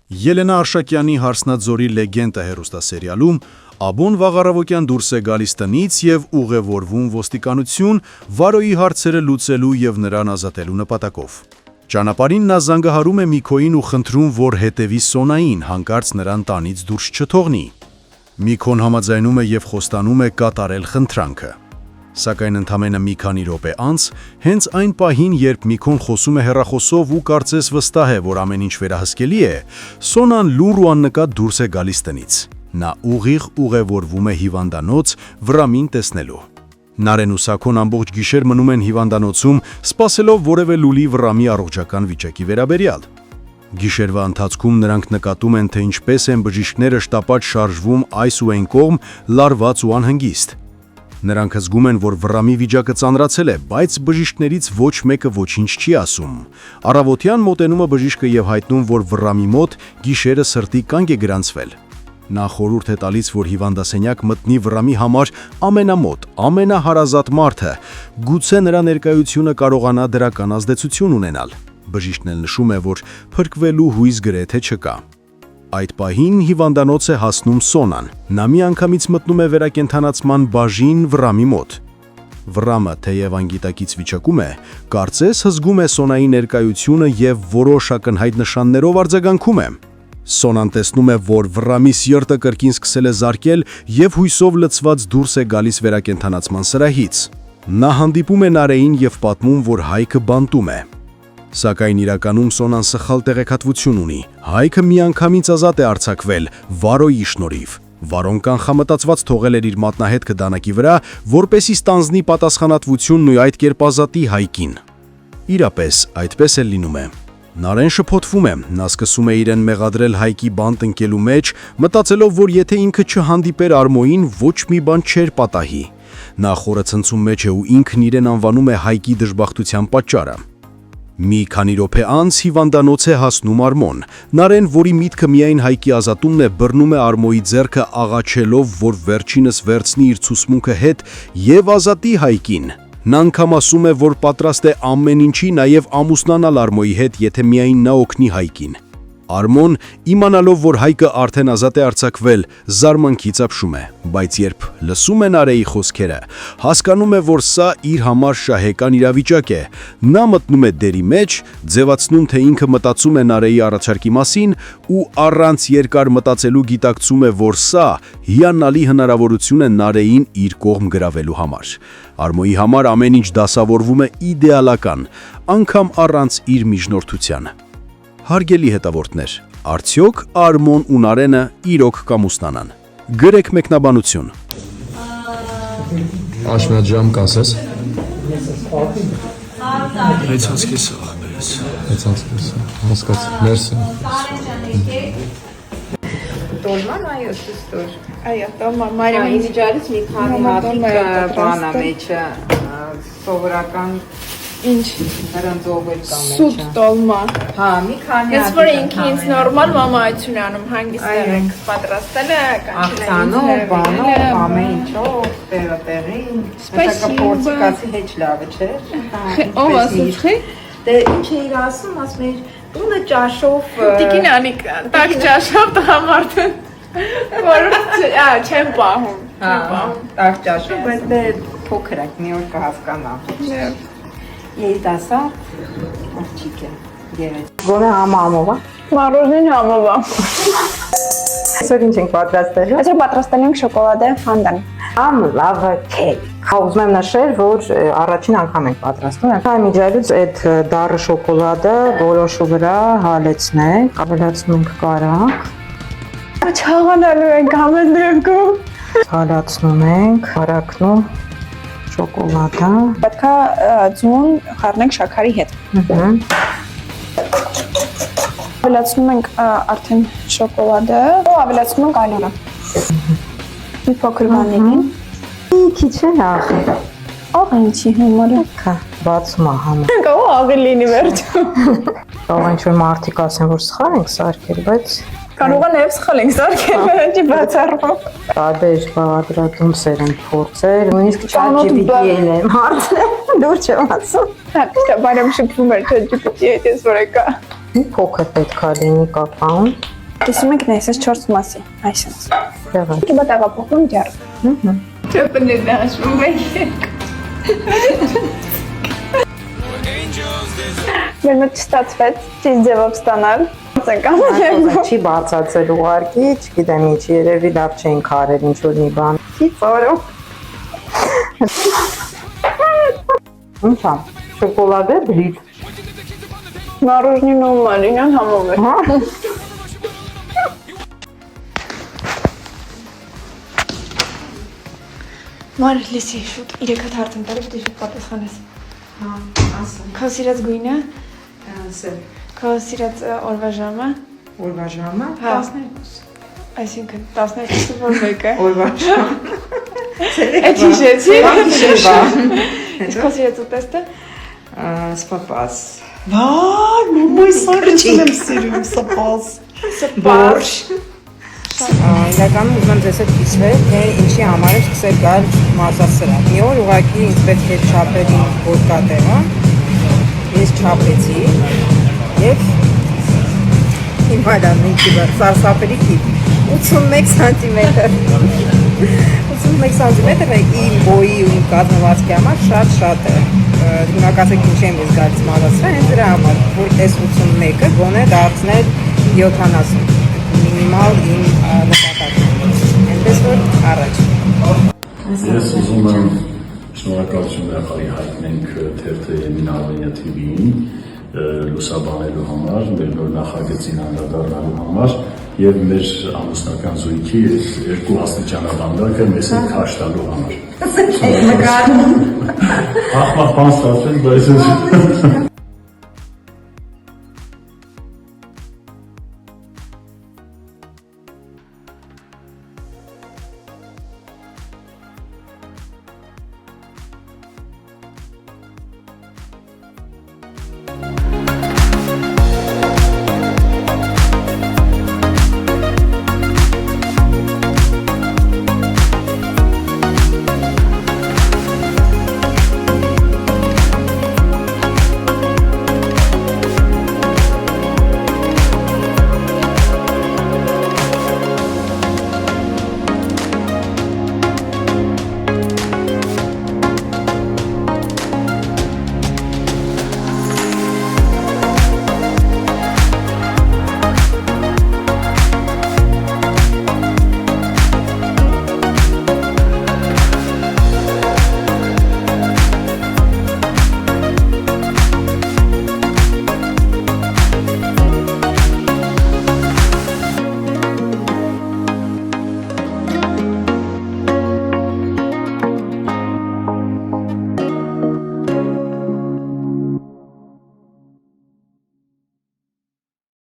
Ելենա Արշակյանի «Հարսնաձորի լեգենդը» հեռուստասերիալում Աբոն վաղ առավոտյան դուրս է գալիս տնից և ուղևորվում ոստիկանություն Վարոյի հարցերը լուծելու և նրան ազատելու նպատակով։ Ճանապարհին նա զանգահարում է Միքոյին ու խնդրում, որ հետևի Սոնային, հանկարծ նրան տանից դուրս չթողնի։ Միքոն համաձայնում է և խոստանում է կատարել խնդրանքը։ Սակայն ընդամենը մի քանի րոպե անց, հենց այն պահին, երբ Միքոն խոսում է հեռախոսով ու կարծես վստահ է, որ ամեն ինչ վերահսկելի է, Սոնան լուռ ու աննկատ դուրս է գալիս տնից։ Նա ուղիղ ուղևորվում է հիվանդանոց Վրամին տեսնելու։ Նարեն ու Սաքոն ամբողջ գիշեր մնում են հիվանդանոցում, սպասելով որևէ լուլի Վրամի առողջական վիճակի վերաբերյալ։ Գիշերվա ընթացքում նրանք նկատում են, թե ինչպես են բժիշկները շտապած շարժվում այս ու այն կողմ, լարված ու անհանգիստ։ Նրանք զգում են, որ Վրամի վիճակը ծանրացել է, բայց բժիշկներից ոչ մեկը ոչինչ չի ասում։ Առավոտյան մոտենում է բժիշկը և հայտնում, որ Վրամի մոտ գիշերը սրտի կանգ է գրանցվել։ Նա խորհուրդ է տալիս, որ հիվանդասենյակ մտնի Վրամի համար ամենամոտ, ամենահարազատ մարդը, գուցե նրա ներկայությունը կարողանա դրական ազդեցություն ունենալ։ Բժիշկն էլ նշում է, որ փրկվելու հույս գրեթե չկա։ Այդ պահին հիվանդանոց է հասնում Սոնան։ Նա միանգամից մտնում է վերակենդանացման բաժին Վրամի մոտ։ Վրամը, թեև անգիտակից վիճակում է, կարծես հզգում է Սոնայի ներկայությունը և որոշ ակնհայտ նշաններով արձագանքում է։ Սոնան տեսնում է, որ Վրամի սիրտը կրկին սկսել է զարկել և հույսով լցված դուրս է գալիս վերակենդանացման սրահից։ Նա հանդիպում է Նարեին և պատմում, որ Հայկը բանտում է։ Սակայն իրականում Սոնան սխալ տեղեկատվություն ունի։ Հայկը միանգամից ազատ է արձակվել Վարոյի շնորհիվ։ Վարոն կանխամտածված թողել էր իր մատնահետքը դանակի վրա, որպեսզի ստանձնի պատասխանատվությունն ու այդ կերպ ազատի Հայկին։ Իրապես այդպես էլ լինում է։ Նարեն շփոթվում է, նա սկսում է իրեն մեղադրել Հայկի բանտ ընկելու մեջ, մտածելով, որ եթե ինքը չհանդիպեր Արմոյին, ոչ մի բան չէր պատահի։ Նա խորացնցում մեջ է ու ինքն իրեն անվանում է Հայկի դժբախտության պատճառը։ Մի քանի րոպե անց հիվանդանոց է հասնում Արմոն։ Նարեն, որի միտքը միայն Հայկի ազատումն է, բռնում է Արմոյի ձեռքը աղաչելով, որ վերջինս վերցնի իր ցուսմունքը հետ և ազատի Հայկին։ Նա անգամ ասում է, որ պատրաստ է ամեն ինչի, նաև ամուսնանալ Արմոյի հետ, եթե միայն նա օգնի Հայկին։ Արմոն, իմանալով, որ Հայկը արդեն ազատ է արձակվել, զարմանքից ապշում է, բայց երբ լսում է Նարեի խոսքերը, հասկանում է, որ սա իր համար շահեկան իրավիճակ է։ Նա մտնում է դերի մեջ, ձևացնում, թե ինքը մտածում է Նարեի առաջարկի մասին ու առանց երկար մտածելու գիտակցում է, որ սա հիանալի հնարավորություն է Նարեին իր կողմ գրավելու համար։ Արմոյի համար ամեն ինչ դասավորվում է իդեալական, անգամ առանց իր միջնորդության։ Հարգելի հետևորդներ, արդյոք Արմոն ու Նարենը իրոք կամուսնանան։ Գրեք մեկնաբանություն։ Աշնաջամ կասես։ Հեծած կեսը աղբերես։ Հեծած կեսը, հասկաց, մերսի։ Տոլման այո, սուստոր։ Այո, տոլմա, Մարիամ Ինձ ջարից մի քանի հատիկ բանա մեջը, սովորական ինչ հրանձողել կա մեջը։ սուտ տոլմա։ Հա, մի քանի Ես որ ինքի ինձ նորմալ մամայություն անում, հանգիստներ ենք պատրաստել է, աղցանով, բանով, ամեն ինչով, տեղին, հետակա պորցիկացի հեչ լավը չէր։ Ով ասեցի։ Դե ինչ էիր ասում, ասում էիր, տունը ճաշով… Տիկին անիկ, տակ ճաշով տղամարդը, որ չեմ պահում։ Տակ ճաշով, բայց դե փոքր եք, մի օր կհասկանամ։ Երիտասարդ աղջիկ է, գեղեցիկ։ Գոնե համամով, Մարոժին համովա։ Այսօր ինչ ենք պատրաստել։ Այսօր պատրաստել ենք շոկոլադե ֆանդան։ Լավը քեյք։ Ուզում եմ նշել, որ առաջին անգամ ենք պատրաստում։ Այն միջայլուց այդ դառը շոկոլադը որոշու վրա հալեցնենք, ավելացնում ենք կարակ։ Չաղանալու ենք ամեն դեպքում։ Հալացնում ենք, հարակնում շոկոլադը։ Պետք է ձուն խառնենք շաքարի հետ։ Ավելացնում ենք արդեն շոկոլադը, ավելացնում ենք այլորը։ Մի փոքր վանիլին։ Քիչ է աղի։ Աղ ինչի հիմարը։ Կա, բացում ահամ։ Կա ու աղի լինի վերջում։ Կարող ինչ-որ մարդիկ ասեն, որ սխալ ենք սարքել, բայց… Կարող է նաև սխալ ենք սարքել, չի բացառվում։ Տարբեր բաղադրատոմսեր են փորձել, նույնիսկ ChatGPT-ին եմ հարցնել, դուր չեմ ասում։ Բարեմ շփվում էր ChatGPT-ի հետ, ես որ եկա։ Փոքր պետք է լինի կակաոն։ Տեսնում եք նայսես 4 մասի, այսպես։ Տեղը։ Կիբա տեղափոխում ջար։ Չպնի դաշվում եք։ Մեր մոտ չստացվեց ճիշտ ձևով ստանալ։ Ցանկամ Չի բացածել ուղարկի, չգիտեմ ինչ, երևի լավ չէին քարեր, ինչ որ մի բան։ Չի ծորո։ Ինչա, շոկոլադե բրիդ։ Մառոժնին ու մարինան համով է։ Հա։ Մար լիսի շուտ 3 հատ հարց եմ տալի, պետք է շուտ պատասխանես։ Հա, ասա։ Քո սիրած գույնը, Ասել։ քո սիրած օրվա ժամը, Օրվա ժամը Հա։ 12։ այսինքն 12-ը որ մեկը։ Օրվա ժամ։ Այդ հիշեցի։ Շեվա։ Քո սիրած ուտեստը, Սպապաս։ Վայ, մամայ սարիցն եմ սիրում, սպաս։ Բորշ։ Իրականում ուզում եմ ձեզ հետ կիսվել, թե ինչի համար է սկսել գալ մարզասրահ։ Մի օր ուղղակի ինձ պետք է չափել իմ ոտկատեղը, ես չափեցի և իմ հայլանում կիբը, սարսապելի կիբ, 81 սանտիմետր, 81 սանտիմետր է իմ բոյի ու իմ կազմվածքի համար շատ է, դիմակացեք ինչ եմ ես գալիս մարզասրահ, հենց դրա համար, որ այս 81-ը գոնե դարձնել 70 մինիմալ իմ նպատակը, այնպես որ առաջ։ Ես ուզում եմ շնորհակալություն նախարի հայտնենք թերթը Եմին Արմենիա TV-ին լուսաբանելու համար, մեր նոր նախագծին անդրադառնալու համար եւ մեր ամուսնական զույգի երկու աստիճանաբանդակը մեզ հետ քաշ տալու համար։ Ահա, բան ստացել, բայց